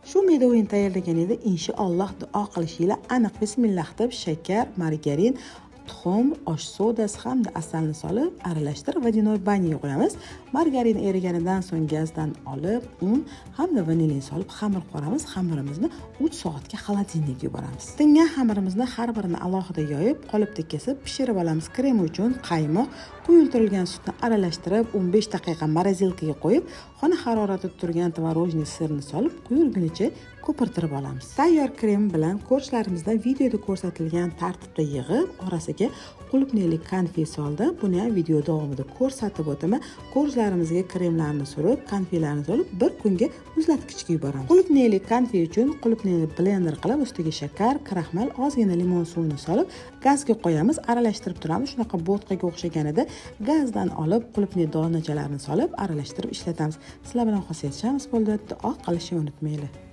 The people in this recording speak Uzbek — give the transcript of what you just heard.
Shu meda o'yin tayyorlaganingizda inshaalloh duo qilishinglar aniq. Bismillah deb shakar, margarin, tuxum, osh sodasi hamda asalni solib aralashtirib vodinoy banyaga qo'yamiz. Margarin eriganidan so'ng gazdan olib, un hamda vanilin solib xamir qoramiz. Xamirimizni 3 soatga xolodilnikka yuboramiz. Tingan xamirimizni har birini alohida yoyib, qolipda kesib pishirib olamiz. Krem uchun qaymoq, quyultirilgan sutni aralashtirib 15 daqiqa morozilkaga qo'yib, xona haroratida turgan tvorojniy sirni solib quyulgunicha ko'pirtirib olamiz. Tayyor krem bilan ko'rishlarimizda videoda ko'rsatilgan tartibda yig'ib, orasiga qulupnayli konfet soldi. Buni ham video davomida ko'rsatib o'taman. Ko'rishlarimizga kremlarni surib, konfetlarni solib, bir kunga muzlatgichga yuboramiz. Qulupnayli konfet uchun qulupnayni blender qilib, ustiga shakar, kraxmal, ozgina limon suvini solib, gazga qo'yamiz, aralashtirib turamiz. Shunaqa bo'tqaga o'xshaganida gazdan olib, qulupnay donachalarini solib, aralashtirib ishlatamiz. Sizlar bilan xo'siyatchamiz bo'ldi. Duo qilishni unutmanglar.